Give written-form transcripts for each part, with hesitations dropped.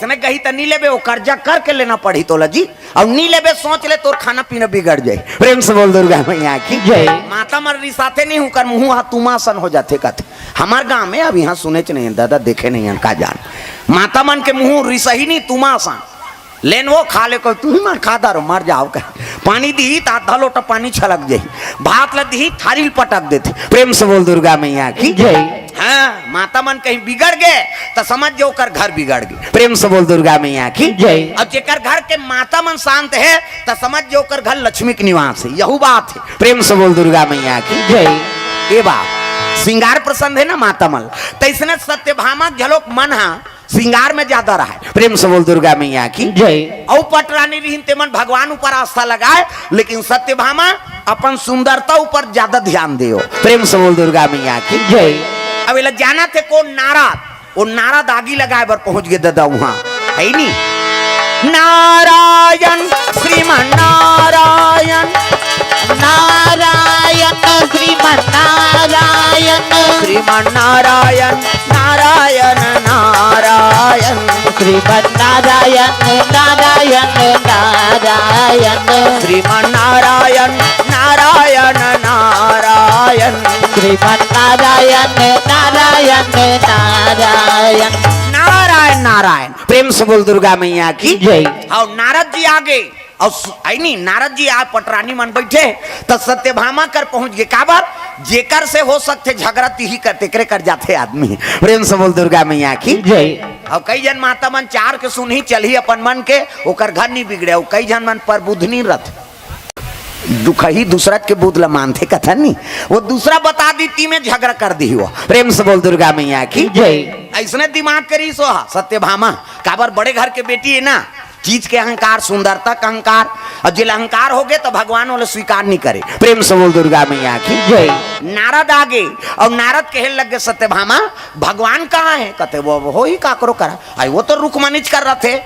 ऐसने कही तो नहीं लेबे, वो कर्जा करके लेना पड़ी तोला जी। और नहीं लेबे सोच ले तोर खाना पीना बिगड़ जाए। प्रेम से बोल दुर्गा मैया की जय। माता मर्री साथे नहीं हूँ कर मुँह हाथ तुमासन हो जाते कथे। हमारे गाँव में अब यहाँ सुने नहीं दादा, देखे नहीं का जान माता मन के मुँह रिसही नहीं तुमासन लेन वो खा ले को तू ही मन खा दारो मर जाओ कह। पानी दी तो आधा लोटा पानी छलक जाई, भात ल दी थारी पटक देते। प्रेम से बोल दुर्गा मैया की जय। हाँ माता मन कहीं बिगड़ गए तो समझ जो कर घर बिगड़ गए। प्रेम से बोल दुर्गा मैया की जय। अब जेकर घर के माता मन शांत है तो समझ जो कर घर लक्ष्मी के निवास है, यही बात है। प्रेम से बोल दुर्गा मैया की जय। ये बात श्रृंगार प्रसन्न है ना माता मन, तो इसने सत्यभामा झलोक मन हा श्रृंगार में ज्यादा रहा है। प्रेम से बोल दुर्गा मैया की जय। औ पटरानी रहीन ते मन भगवान ऊपर आस्था लगाए, लेकिन सत्यभामा अपन सुंदरता ऊपर ज्यादा ध्यान दियो। प्रेम से बोल दुर्गा मैया की जय। अब इला जाना थे को नारद, वो नारद आगी लगाए बर पहुंच गए दादा वहां है नी। नारायण श्रीमन नारायण, नारायण श्रीमन नारायण, श्रीमन नारायण नारायण नारायण, श्रीमन नारायण नारायण नारायण, श्रीमन नारायण नारायण नारायण, श्रीमन नारायण नारायण नारायण, नारायण नारायण। प्रेम से बोल दुर्गा मैया की जय। और नारद जी आगे और नहीं नारद जी आप पटरानी मन बैठे तो सत्यभामा कर पहुंच गए। का बात जेकर से हो सकते झगड़ा ही करते करे कर जाते आदमी। प्रेम से बोल दुर्गा मैया की जय। और कई जन माता मन चार के सुन ही चल ही अपन मन के ओकर घर नहीं बिगड़े। और कई जन मन पर बुध नहीं रथ दुख ही दूसरा के बुध ला मानते कथा नहीं, वो दूसरा बता दी ती में झगड़ा कर दी हुआ। प्रेम से बोल दुर्गा मैया की जय। ऐसने दिमाग करी सो सत्यभामा काबर बड़े घर के बेटी है ना, चीज के अहंकार सुंदरता का अहंकार, और जिल अहंकार हो गए तो भगवान वाले स्वीकार नहीं करे। प्रेम से बोल दुर्गा मैया की जय। नारद आगे और नारद कहे लग गए सत्यभामा भगवान कहाँ है? कहते वो हो ही काकरो करा आई, वो तो रुकमनीच कर रहे थे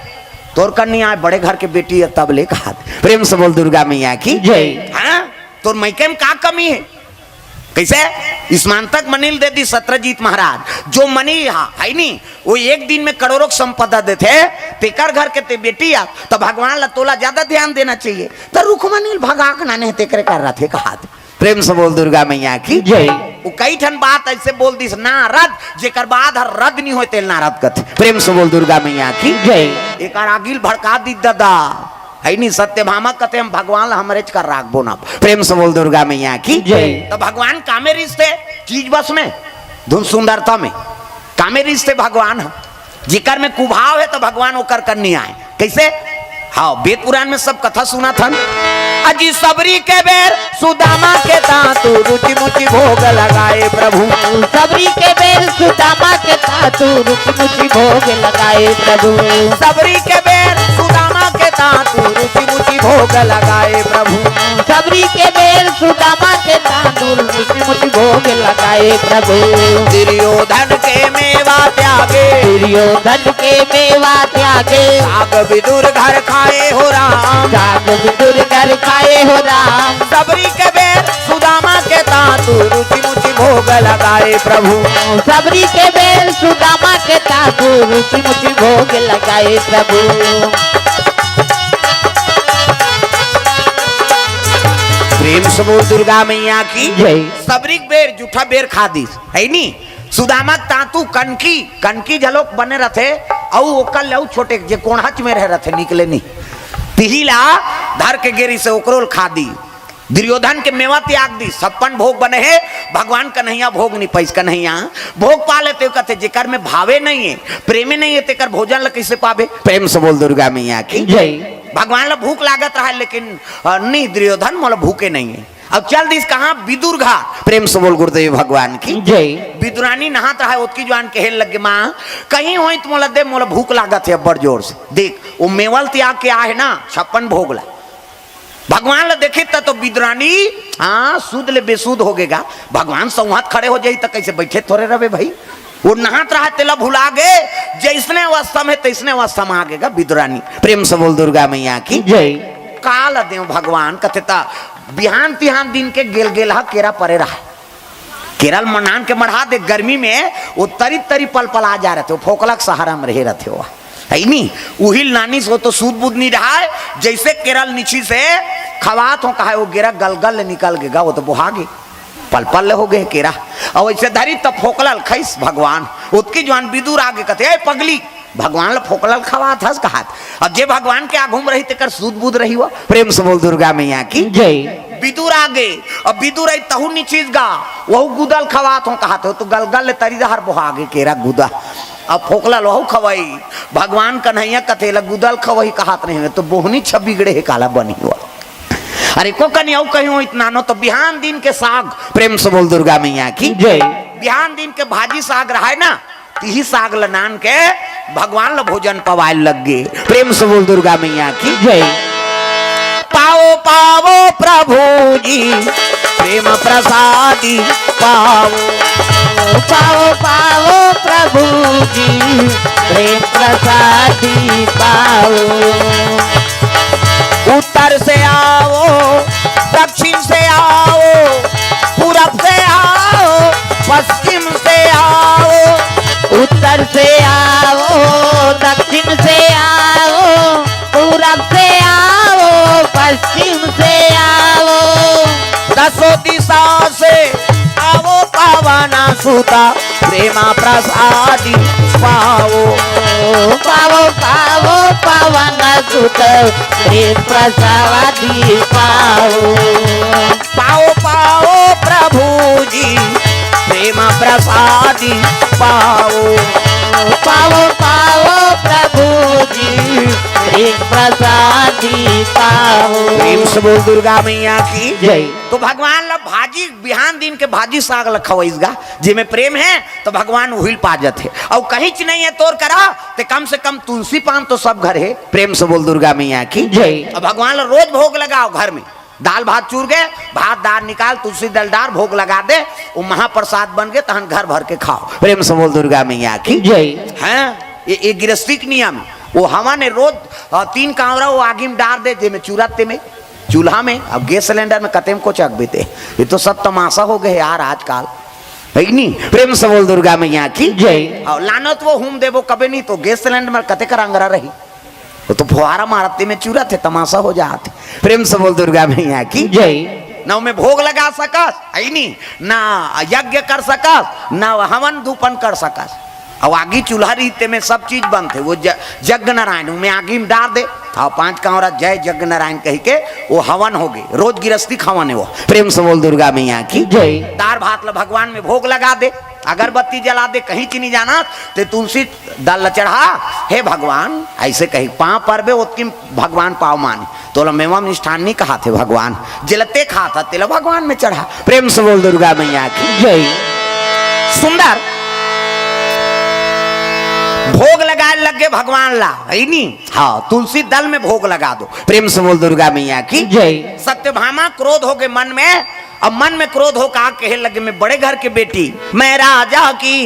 तोर करनी आए बड़े घर के बेटी है तब ले कहा। प्रेम से बोल दुर्गा मैया की जय। हाँ तोर मैके में का कमी है? कैसे ईस्मान तक मनील दे दी सत्रजीत महाराज जो मनी है नहीं, वो एक दिन में करोड़ों संपदा देते तेकर घर के ते बेटी आ तो भगवान ला तोला ज्यादा ध्यान देना चाहिए। तो रुख मनील भगाक ना नहीं तेकरे कर रहा थे कहा। प्रेम से बोल दुर्गा मैया की जय। वो कई ठन बात ऐसे बोल दी नारद जेकर बाद हर रद नहीं होते नारद कथे। प्रेम से बोल दुर्गा मैया की जय। एक आगिल भड़का दी दादा है नहीं सत्यभामा कहते हम भगवान हमरे कर राखबो ना। प्रेम से बोल दुर्गा मैया की जय। तो भगवान कामे रिश्ते चीज बस में धुन सुंदरता में कामे रिश्ते भगवान है, जिकर में कुभाव है तो भगवान ओकर करनी आए। कैसे? हाँ वेद पुराण में सब कथा सुना था। अजी सबरी के बेर सुदामा के तातु रुचि मुचि भोग लगाए प्रभु, सबरी के बेर सुदामा के तातु रुचि मुचि भोग लगाए प्रभु, सबरी के बेर सुदामा के तातु रुचि मुचि भोग लगाए प्रभु, सबरी के बेर सुदामा के तातु रुचि मुचि भोग लगाए प्रभु, दुर्योधन के मेवा त्यागे, दुर्योधन के मेवा त्यागे, साग विदुर घर खाए हो राम, साग विदुर घर खाए हो राम, सबरी के बेर सुदामा के तातु रुचि मुचि भोग लगाए प्रभु, सबरी के बेर सुदामा के तातु रुचि मुचि भोग लगाए प्रभु। प्रेम से बोल दुर्गा मैया की जय। सबरी बेर जूठा बेर खा दी है नी, सुदामा तातु कनकी कनकी झलोक बने रथे और ओकर लऊ छोटे जे कोणहच में रह रहे निकले नहीं तिहिला धर के गेरी से ओकरोल खा दी। दुर्योधन के मेवा त्याग दी, 56 भोग बने हैं भगवान कन्हैया भोग नहीं पैस कन्हैया भोग पा लेते कहते जेकर में भावे नहीं है प्रेमी नहीं है तेकर भोजन ला कैसे पावे। प्रेम से बोल दुर्गा मैया की जय। भगवान ला भूख लागत रहा लेकिन नहीं दुर्योधन मोला भूखे नहीं है। अब चल दिस कहा विदुर घाट। प्रेम से बोल गुरुदेव भगवान की जय। विदुरानी नहात रहा ओतकी जवान कहे लगे माँ कहीं हो तो मोला दे मोला भूख लागत है बड़ जोर से। देख वो मेवल त्याग के आहे ना 56 भोग ला भगवान ला देखे तो विदुरानी हाँ सूद ले बेसूद हो गएगा। भगवान संवाद खड़े हो जाई तो कैसे बैठे थोड़े रहे भाई। वो नहात रहा तेला भुला गए जैसने अवस्था में तैसने अवस्था में आ गएगा विदुरानी। प्रेम से बोल दुर्गा मैया की जय। काल दे भगवान कथे बिहान तिहान दिन के गेल गेल केरा परे रहा केरल मनान के मढ़ा दे गर्मी में वो तरी तरी पल पल आ जा रहे थे। वो फोकलक सहारा में रहे रहते हुआ है नहीं उहिल नानी सो तो सूद बुद नहीं रहा है, जैसे केरल नीची से खवात हो कहा वो गिरा गलगल निकल गएगा, वो तो बुहागे पल पल हो गए केरा और वैसे धरी तब फोकलल खैस भगवान उसकी जवान विदुर आगे कहते ए पगली भगवान ला फोकलल खवात हस कहात। अब जे भगवान के आघूम रही तेकर सूद बुद रही हुआ। प्रेम से बोल दुर्गा मैया की जय। विदुर आगे अब विदुर आई तहु नी चीज गा वहु गुदल खवात हो कहात हो तो गलगल तरी दहर बुहागे केरा गुदा अब फोकला लोहू खवाई भगवान कन्हैया कथेला गुदल खवही कहात नहीं तो बोहनी छब्बी गड़े है काला बनी हुआ। अरे को कन्या कहीं इतना नो तो बिहान दिन के साग। प्रेम से बोल दुर्गा मैया की जय। बिहान दिन के भाजी साग रहा है ना तिही साग लनान के भगवान ला भोजन पवाए लग गए। प्रेम से बोल दुर्गा मैया की जय। पाओ पाओ प्रभु जी प्रेम प्रसादी पाओ पाओ पाओ प्रभु जी प्रेम प्रसादी पाओ। उत्तर से आओ दक्षिण से आओ पूरब से आओ पश्चिम से आओ। उत्तर से आओ दक्षिण से आओ पूरब से आओ पश्चिम से आओ। दसों दिशा से आओ पावना सुता प्रेमा प्रसादी पाओ पाओ पाओ पावन सुत प्रेम प्रसादी पाओ। पाओ पाओ प्रभु जी प्रेम प्रसादी पाओ पाओ पाओ प्रभु जी प्रेम प्रसादी पाओ। प्रेम से बोल दुर्गा मैया की जय। तो भगवान ला भाजी बिहान दिन के भाजी साग लखवाईसगा जिसमें प्रेम है तो भगवान उहिल पाजत है और कहीं च नहीं है तोर करा तो कम से कम तुलसी पान तो सब घर है। प्रेम से बोल दुर्गा मैया की जय। और भगवान ला रोज भोग लगाओ घर में दाल भात चूर गए भात दाल निकाल तुलसी दलदार भोग लगा दे वो महाप्रसाद बन गए तहन घर भर के खाओ। प्रेम से बोल दुर्गा मैया की जय। हैं ये गृहस्थी के नियम वो हवा ने रोज 3 कांवरा वो आगे में डाल दे जेमे चूराते में चूल्हा में अब गैस सिलेंडर में कतेम को चक बेते ये तो सब तमाशा हो गए यार आजकल है नहीं। प्रेम से बोल दुर्गा मैया की जय। और लानत वो हुम देवो कभी नहीं तो गैस सिलेंडर में कते कर अंगरा रही वो तो फुहारा मारते में चूरा थे तमाशा हो जाते। प्रेम से बोल दुर्गा मैया की जय। ना में भोग लगा सकस है नहीं ना यज्ञ कर सकस ना हवन धूपन कर सकस और आगी चूल्हा रीते में सब चीज बंद थे वो यज्ञ नारायण में आगी में डाल दे और 5 कांवरा जय यज्ञ नारायण कह के वो हवन हो गए रोज गिरस्ती हवन है वो। प्रेम से बोल दुर्गा मैया की जय। दार भात ला भगवान में भोग लगा दे अगरबत्ती जला दे कहीं चीनी जाना ते तुलसी दल चढ़ा हे भगवान ऐसे कही पाँव पर उसकी भगवान पाव माने तो मेवा निष्ठान नहीं कहा थे भगवान जलते खा था तेला भगवान में चढ़ा। प्रेम से बोल दुर्गा मैया की जय। सुंदर भोग लगा लगे भगवान ला है नहीं हाँ तुलसी दल में भोग लगा दो। प्रेम से बोल दुर्गा मैया की जय। सत्यभामा क्रोध हो गए मन में अब मन में क्रोध हो कहा कहे लगे मैं बड़े घर की बेटी मैं राजा की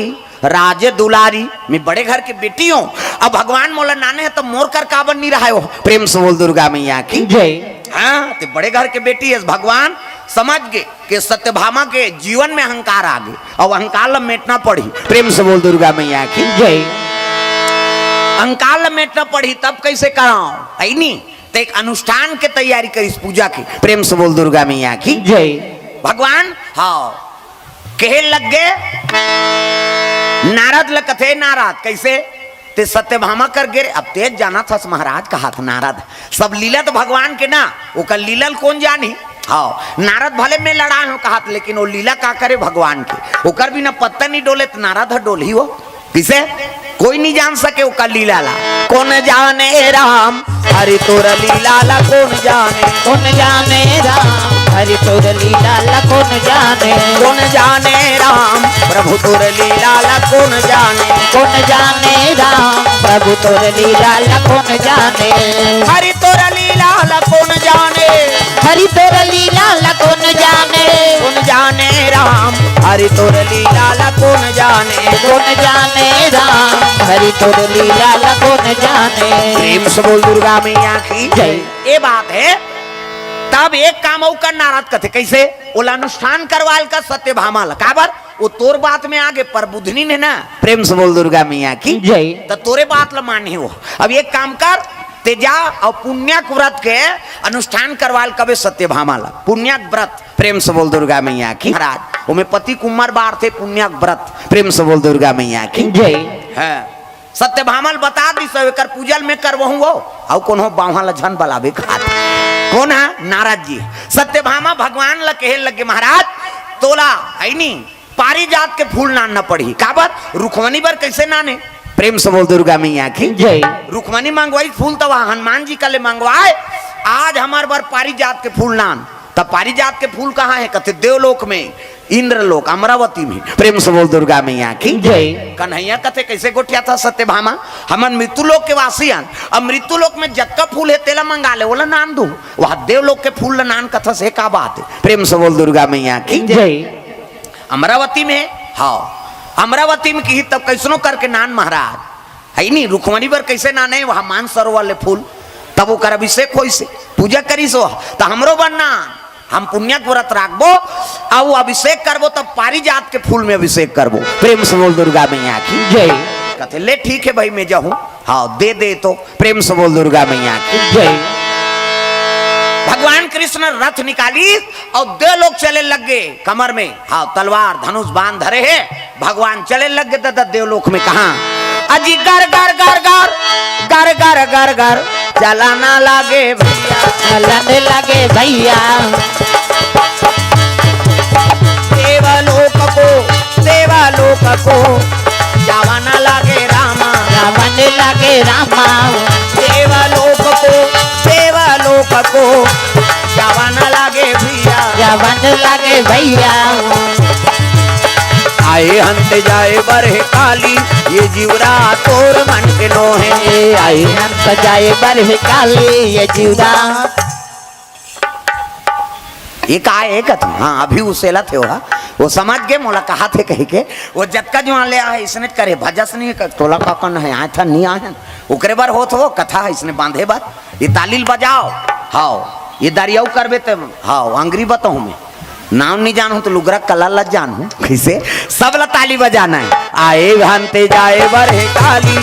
राज दुलारी मैं बड़े घर की बेटी हूँ अब भगवान मोला नाने है तो मोर कर काबन नहीं रहा हो। प्रेम से बोल दुर्गा मैया की जय। हाँ तो बड़े घर के बेटी है भगवान समझ गए कि सत्यभामा के जीवन में अहंकार आ गए और अहंकार लमेटना पड़ी। प्रेम से बोल दुर्गा मैया की जय। अहंकार लमेटना पड़ी तब कैसे कराओ है नहीं तो एक अनुष्ठान के तैयारी करी पूजा की। प्रेम से बोल दुर्गा मैया की जय। भगवान हाँ कहे लग गए नारद लकथे नारद कैसे ते सत्यभामा कर गिरे अब तेज जाना था महाराज कहा था नारद सब लीला तो भगवान के ना वो कल लीलल कौन जानी हाँ नारद भले में लड़ा हो कहा लेकिन वो लीला का करे भगवान के ओकर भी ना पत्ता नहीं डोले तो नारद डोल ही वो किसे कोई नहीं जान सके वो कल लीला ला कौन जाने राम हरि तोर लीला ला कौन जाने राम हरि तोर लीला ला कौन जाने राम प्रभु तोर लीला ला कौन जाने राम प्रभु तोर लीला ला कौन जाने। हरि तोर लीला ला कौन जाने हरि तोर लीला ला कौन जाने राम हरि तोर लीला ला कौन जाने राम हरि तोर लीला ला कौन जाने। प्रेम से बोल दुर्गा मैया की जय। ये बात है तब एक काम कर नारद कथे कैसे ओला अनुष्ठान करवाल का सत्यभामा ला काबर वो तोर बात में आगे पर बुधनी ने ना प्रेम से बोल दुर्गा मैया की जय। तो तोरे बात ला माने हो। अब एक काम कर तेजा और पुण्याक व्रत के अनुष्ठान करवाल कबे सत्यभामा ला पुण्याक व्रत प्रेम से बोल दुर्गा मैया की महाराज वो में पति कुमार बार थे पुण्याक व्रत प्रेम से बोल दुर्गा मैया की जय। है सत्यभामा बता दी सब एकर पूजल में करवहूं वो और कौन हो बावहा ला झन बलावे खात कौन है नारद जी। सत्यभामा भगवान ला कहे लगे महाराज तोला है नी पारिजात के फूल नान न पड़ी का बात रुखमनी बर कैसे नाने प्रेम से बोल दुर्गा मैया की जय। रुक्मणी मंगवाई फूल तो वहां हनुमान जी का ले मंगवाए आज हमार बार पारिजात के फूल नान तब पारिजात के फूल कहाँ है कहते देवलोक में इंद्रलोक अमरावती में प्रेम से बोल दुर्गा मैया की जय। कन्हैया कथे कैसे गोठिया था सत्यभामा हमन मृत्युलोक के वासियन अब मृत्युलोक में जक्का फूल है तेला मंगा ले बोला नान दू वहां देवलोक के फूल नान कथा से का बात है प्रेम से बोल दुर्गा मैया की जय। अमरावती में हाँ अमरावती में की तब कैसनो करके नान महाराज है नहीं रुक्मणी पर कैसे नाने वहां मान सरोवर ले फूल तब वो कर अभिषेक हो से पूजा करी सो तो हमरो बनना हम पुण्यक व्रत राखबो और वो अभिषेक करबो तब पारिजात के फूल में अभिषेक करबो प्रेम से बोल दुर्गा मैया की जय। कहते ले ठीक है भाई मैं जाऊं हाँ दे तो प्रेम से बोल दुर्गा मैया की जय। भगवान कृष्ण रथ निकाली और दो लोग चले लग गए कमर में हाँ तलवार धनुष बांध धरे है भगवान चले लग गए दादा देवलोक में कहा अजी गर गर गर गर गर गर गर गर चलाना लागे भैया चलने लगे भैया देवलोक को जावाना लागे रामा रावण लगे रामा देवलोक को जावाना लागे भैया रावण लगे भैया आए हंत जाए बरहे काली ये जीवरा तोर मन के नोहे आई हम सजाए बरह काली ये जीवरा ये का है कथी हाँ अभी उसेला थे वो समझ गए मोला कहा थे कह के वो जतका जो ले आए इसने करे भजस नहीं कर तोला का कन है आए था नहीं आए ओकरे बार होत हो कथा है इसने बांधे बार ये तालील बजाओ हाँ ये दरियाऊ करबे तो हाँ अंग्री बताऊं मैं नाम नहीं जानू तो लुगरा कला लग जानू कैसे सब ला ताली बजाना है आए घंटे जाए बरहे काली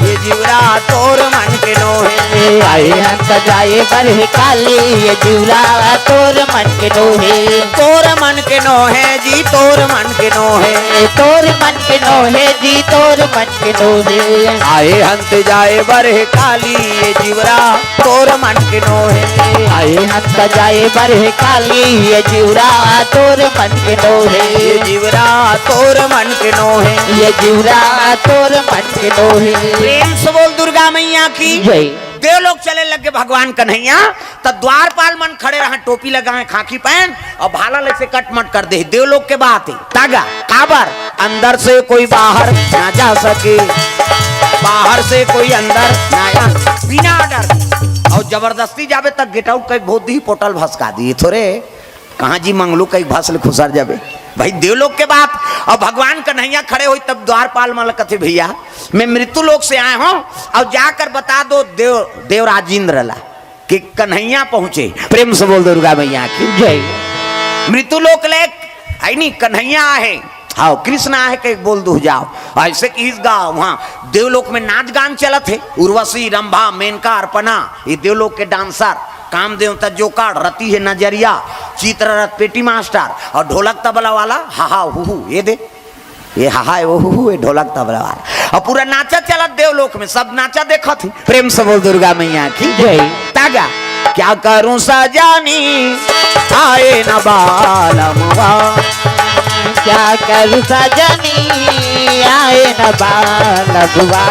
ये जीवरा तोर मन के नोहे आई हम सजाए बरह काली ये जीवरा तोर मन के नोहे तोर मन के नोहे जी तोर मन के नोहे तोर मन के नोहे जी तोर मन के नोहे आए हंत जाए बरहे काली ये जीवरा तोर मन के नोहे आई हम सजाए बरह काली ये जीवरा तोर मन के नोहे ये जीवरा तोर मन के नोहे ये जीवरा तोर मन के नोहे प्रेम से बोल दुर्गा मैया की जय। देवलोक चले लगे भगवान कन्हैया तब द्वारपाल मन खड़े रहा टोपी लगाए खाकी पहन और भाला ले कटमट कर दे देवलोक के बात है तागा काबर अंदर से कोई बाहर ना जा सके बाहर से कोई अंदर ना आ बिना डर और जबरदस्ती जावे तक गेट आउट कई बहुत ही पोटल भसका दिए थोड़े कहाँ जी मंगलू कई भसल खुसर जावे भाई देवलोक के बात और भगवान कन्हैया खड़े हुई तब द्वारपाल मल कथे भैया मैं मृत्यु लोक से आया हूँ और जाकर बता दो देवराजेंद्र ला कि कन्हैया पहुंचे प्रेम से बोल दुर्गा मैया की जय। मृत्यु लोक ले आई नहीं कन्हैया है हाँ कृष्ण आहे के बोल दू जाओ ऐसे कि इस गाँव वहाँ देवलोक में नाच गान चलत है उर्वशी रंभा मेनका अर्पणा ये देवलोक के डांसर कामदेव जोकाड़ रति है नजरिया चित्ररथ पेटी मास्टर और ढोलक तबला वाला हा हु ये दे ये हा है वो ये ढोलक तबला वाला और पूरा नाचा चला देवलोक में सब नाचा देखा थी प्रेम से बोल दुर्गा मैया की जय। तागा क्या करूं सजानी आए न बालमवा क्या करूं सजनी आए न बालबुआ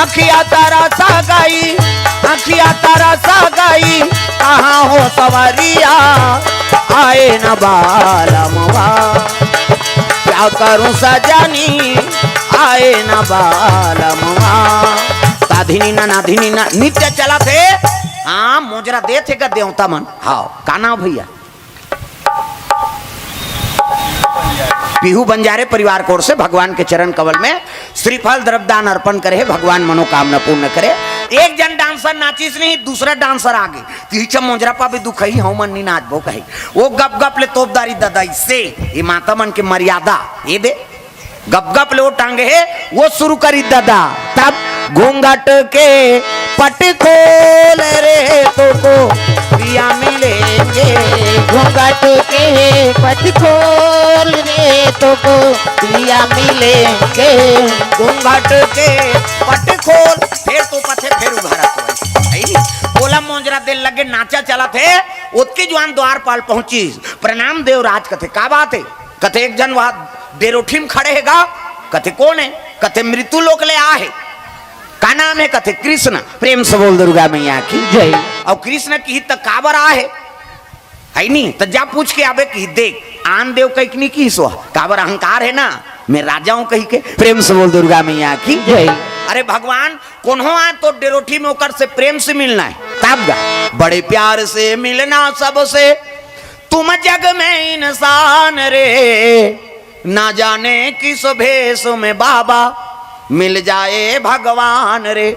अखिया तारा सा गई अखिया तारा सा गई कहाँ हो सवरिया आए न बालमवा क्या करूं सजानी आए न बालमवा ताधिनी ना नाधिनी ना नित्य चला थे हाँ मोजरा दे थे का देवता मन हाँ काना भैया पीहू बंजारे परिवार कोर से भगवान के चरण कमल में श्रीफल द्रव्यदान अर्पण करे भगवान मनोकामना पूर्ण करे एक जन डांसर नाचिस नहीं, दूसरा डांसर आगे तीचा मोजरा पा भी दुखई हूं मन नी नाच बो कही वो गप गप ले तोपदारी ददाई से ये माता मन के मर्यादा ये दे गप गप ले वो टांगे है वो शुरू करी दादा तब घूंघट के पट खोल रे तो को पिया मिलेंगे घूंघट के पट खोल रे तो को पिया मिलेंगे घूंघट के पट खोल फिर तो पथे फिर उघारा तो बोला मोजरा दिल लगे नाचा चला थे उसकी जुआन द्वार पाल पहुंची प्रणाम देवराज कथे का बात है कथे एक जन वहां देरोठी में खड़े हैगा कथे कौन है कथे मृत्यु लोक ले आ है का नाम है कथे कृष्ण प्रेम से बोल दुर्गा मैया की जय। और कृष्ण की तक काबर आ है नहीं तो जा पूछ के आवे की देख आन देव कहीं की सो काबर अहंकार है ना मैं राजा हूं कही के प्रेम से बोल दुर्गा मैया की जय। अरे भगवान कौन आ तो डेरोठी में होकर से प्रेम से मिलना है तब गा बड़े प्यार से मिलना सबसे तुम जग में इंसान रे ना जाने किस भेष में बाबा मिल जाए भगवान रे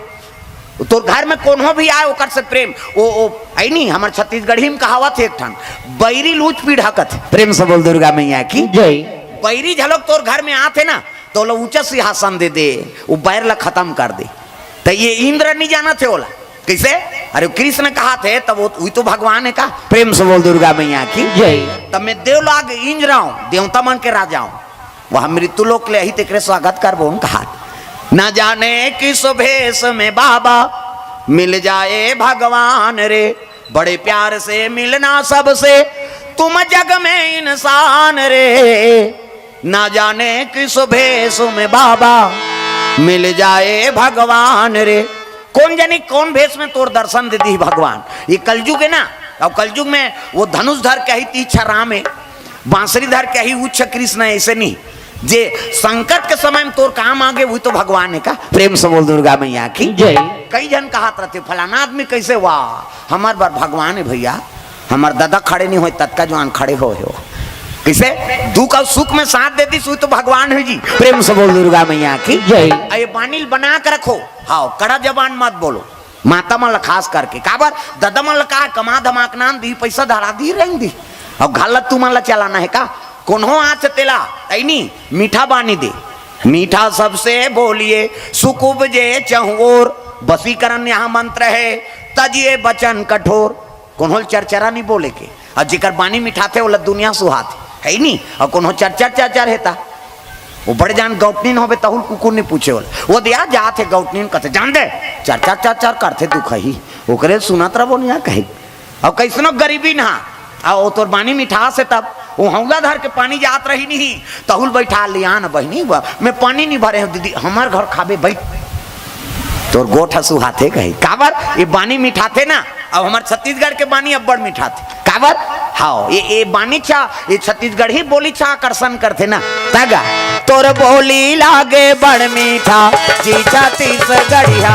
तो घर में कोनो भी आए ओकर से प्रेम ओ आई नहीं हमारे छत्तीसगढ़ी में कहावत है एक ठान बैरी लूच पीढ़ा कथ प्रेम से बोल दुर्गा मैया की जय। बैरी झलक तोर घर में आते ना तो लो ऊंचा सिंहासन दे दे वो बैर ला खत्म कर दे तो ये इंद्र नहीं जाना थे बोला कैसे अरे कृष्ण कहा थे तब वो तो भगवान है का प्रेम से बोल दुर्गा मैया की जय। तब मैं देवलाग इंद्र हूं देवता मन के राजा हूं वहां मृत्यु लोक ले ही तेरे स्वागत कर वो कहा न जाने किस भेष में बाबा मिल जाए भगवान रे बड़े प्यार से मिलना सबसे तुम जग में इंसान रे न जाने किस भेष में बाबा मिल जाए भगवान रे कौन जाने कौन भेष में तोर दर्शन दे दी भगवान ये कलयुग है ना और कलयुग में वो धनुष धर के ही तीछा राम है बांसुरी धर के ही उच्च कृष्ण ऐसे नहीं जे संकट के समय में तोर काम आगे वही तो भगवान है का प्रेम से बोल दुर्गा मैया की जय। कई जन कहा रहते फलाना आदमी कैसे वाह हमार बार भगवान है भैया हमार दादा खड़े नहीं हो तत्का जवान खड़े हो कैसे दुख और सुख में साथ दे दी सुई तो भगवान है जी प्रेम से बोल दुर्गा मैया की जय। ये बानील बना कर रखो हाँ कड़ा जबान मत बोलो माता मन खास करके काबर दादा मन कहा कमा धमाक नाम दी पैसा धरा दी रहेंगे दी अब गलत तू मन चलाना है का कोनो आच तेला ऐनी मीठा बानी दे मीठा सबसे बोलिए सुकुब जे चहुओर बसीकरण यहाँ मंत्र है तजिए बचन कठोर कोनो चरचरा नहीं बोले के और जिकर बानी मीठा थे वो दुनिया सुहात है नहीं और कोनो चरचर चरचर हेता वो बड़े जान गौटनीन होवे तहुल कुकुर ने पूछे वो दिया जाते गौटनीन कहते जान दे चरचर चरचर करते तू कही ओकरे सुनत रहो नहीं कही और कैसनो गरीबी ना और तोर बानी मीठा से तब वो हौला धर के पानी जात रही नहीं तहुल बैठा लिया ना बहनी मैं पानी नहीं भरे हूँ दीदी हमार घर खाबे बैठ तोर गोठ सुहाते कही काबर ये बानी मीठा थे ना अब हमारे छत्तीसगढ़ के बानी अब बड़ मीठा थे काबर हाँ ये बानी छा ये छत्तीसगढ़ ही बोली छा आकर्षण करते ना तगा तोर बोली लागे बड़ मीठा जी छत्तीसगढ़िया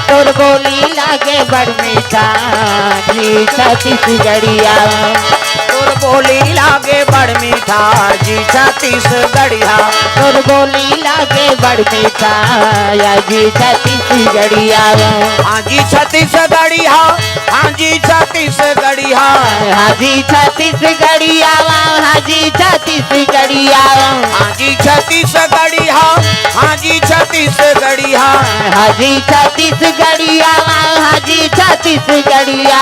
तोर बोली लागे बड़ मीठा जी छत्तीसगढ़िया तोर बोली लागे बड़ मीठा जी छत्तीसगढ़िया तोर बोली लागे बड़ मीठा या जी छत्तीसगढ़िया हाँ जी छत्तीसगढ़िया हाँ जी छत्तीसगढ़िया हाँ जी छत्तीसगढ़िया हाँ जी छत्तीसगढ़िया हाँ जी छत्तीसगढ़िया हाँ जी छत्तीसगढ़िया हाँ जी छत्तीसगढ़िया हाँ जी छत्तीसगढ़िया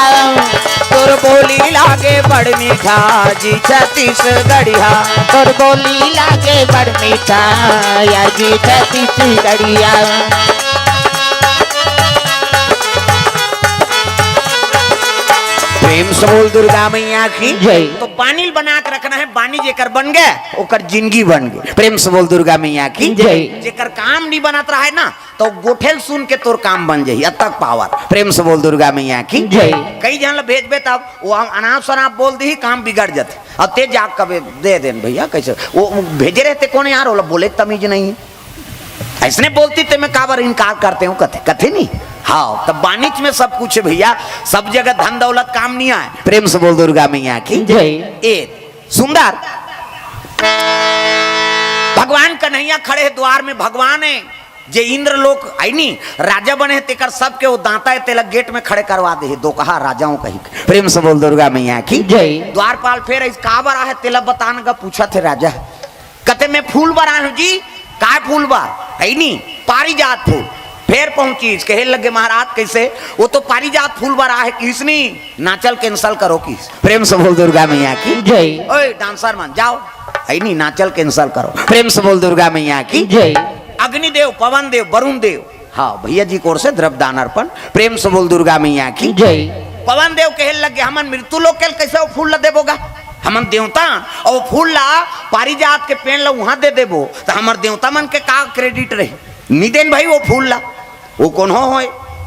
तोर बोली लागे बड़ मीठा जी छत्तीसगढ़िया तोर बोली लागे बड़ मीठा या जी छत्तीसगढ़िया प्रेम से बोल दुर्गा मैया की जय। तो बानी बना के रखना है बानी जेकर बन गए ओकर जिंदगी बन गई प्रेम से बोल दुर्गा मैया की जय। जेकर काम नहीं बनत रहा है ना तो गोठेल सुन के तोर काम बन जाही अतक पावर प्रेम से बोल दुर्गा मैया की जय। कई जन भेजबे तब वो अनाप शनाप बोल दी काम बिगड़ जाते अब तेज जाग कभी दे देन भैया कैसे वो भेजे रहते कौन यार बोला बोले तमीज नहीं है ऐसने बोलती ते मैं काबर इनकार करते हूँ कथे कथे नहीं हाँ तब बानिच में सब कुछ है भैया सब जगह धन दौलत काम नहीं आए प्रेम से बोल दुर्गा मैया की जय। ए सुंदर भगवान कन्हैया खड़े द्वार में भगवान है जे इंद्र लोक आई नी राजा बने तेकर सबके वो दांता है तेला गेट में खड़े करवा दे दो कहा राजाओं कही प्रेम से बोल दुर्गा मैया की जय। द्वारपाल फिर इस का बरा है तेला बताने का पूछा थे राजा कते में फूल बरा हूँ जी का फूल बा आई नी पारिजात फूल फिर पहुंची कहे लगे महाराज कैसे वो तो पारिजात फूल बरा है किसनी नाचल कैंसल करो किस प्रेम से बोल दुर्गा मैया की जय। ओए डांसर मान जाओ आई नी नाचल कैंसल करो प्रेम से बोल दुर्गा मैया की जय। अग्निदेव पवन देव वरुण देव हाँ भैया जी की ओर से द्रव्य दान अर्पण प्रेम से बोल दुर्गा मैया की जय। पवन देव कहे लगे हमन मृत्यु लोग के कैसे वो फूल ला देबोगा हमन देवता और वो फूल ला पारिजात के पेड़ ला वहां दे देबो तो हमार देवता मन के का क्रेडिट रही निदेन भाई वो फूल ला वो कौन हो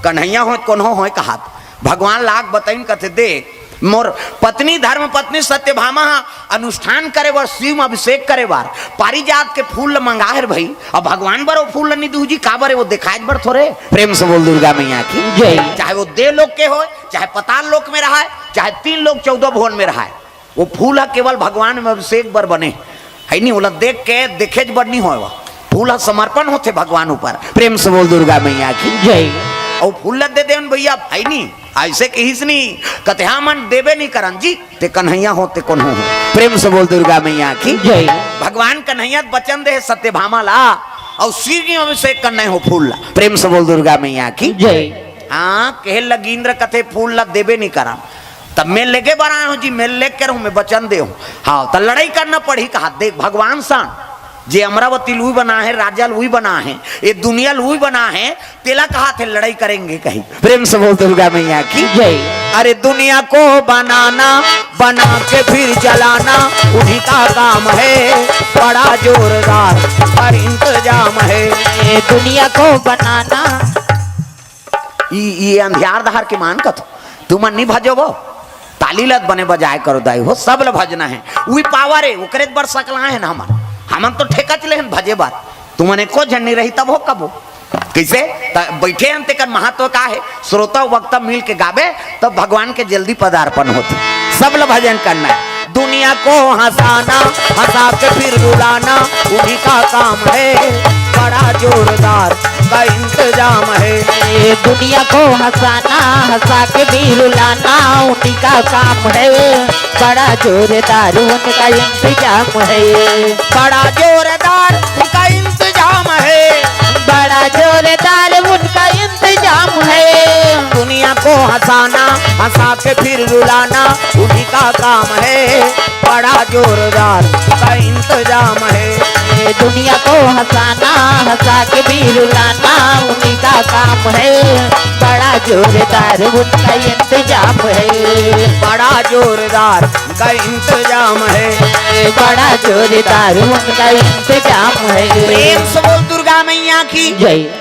कन्हैया हो कौन हो कहात भगवान लाख बताइन कथे देख मोर पत्नी धर्म पत्नी सत्यभामा अनुष्ठान करे बार शिव अभिषेक करे बार पारिजात के फूल मंगा है भाई अब भगवान बर वो फूल नहीं दू जी का बारे वो दिखाए बर थोड़े प्रेम से बोल दुर्गा मैया की जय। चाहे वो देव लोक के हो चाहे पताल लोक में रहा है चाहे 3 लोक 14 भुवन में रहा है वो फूल केवल भगवान में अभिषेक बर बने है नहीं बोला देख के देखे बर नहीं हो फूल समर्पण होते भगवान ऊपर प्रेम से बोल दुर्गा मैया की जय। और फूल दे दे भैया है नहीं ऐसे कहीस नहीं कत्या मन देवे नहीं करन जी ते कन्हैया होते कौन हो प्रेम से बोल दुर्गा मैया की जय। भगवान कन्हैया वचन दे सत्यभामा ला और शिव जी अभिषेक करना हो फूल ला प्रेम से बोल दुर्गा मैया की जय। हाँ कहे लगी इंद्र कथे फूल ला देवे नहीं करा तब मैं लेके बना हूँ जी मैं लेके रहूँ मैं वचन दे हूँ हाँ तो लड़ाई करना पड़ी कहा देख भगवान सान जे अमरावती लुई बना है राजा लुई बना है ये दुनिया लुई बना है तेला कहा थे लड़ाई करेंगे कहीं प्रेम से बोल दुर्गा मैया की जय। अरे दुनिया को बनाना बना के फिर चलाना उन्हीं का काम है बड़ा जोरदार पर इंतजाम है ये दुनिया को बनाना ये अंधियार दहार के मान कथ तुम नहीं भजो वो ताली लत बने बजाए करो दाई हो सब ल भजना है वही पावर है वो करे बर सकला है ना हमन तो ठेका चले हैं भजे बात तुमने को झंडी रही तब हो कब हो कैसे बैठे हैं तेकर महत्व का है श्रोता वक्ता मिल के गावे तब भगवान के जल्दी पदार्पण होते सब ल भजन करना है दुनिया को हंसाना हंसा के फिर रुलाना उन्हीं का काम है बड़ा जोरदार का इंतजाम है ये दुनिया को हंसाना हंसा के भी रुलाना उन्हीं का काम है बड़ा जोरदार उनका इंतजाम है बड़ा जोरदार उनका इंतजाम है बड़ा जोरदार उनका इंतजाम है दुनिया को हंसाना हंसा के फिर रुलाना उन्हीं का काम है बड़ा जोरदार का इंतजाम है ये दुनिया को हंसाना हंसा के भी रुलाना उन्हीं का काम है बड़ा जोरदार उनका इंतजाम है बड़ा जोरदार का इंतजाम है बड़ा जोरदार उनका इंतजाम है प्रेम से बोल दुर्गा मैया की जय।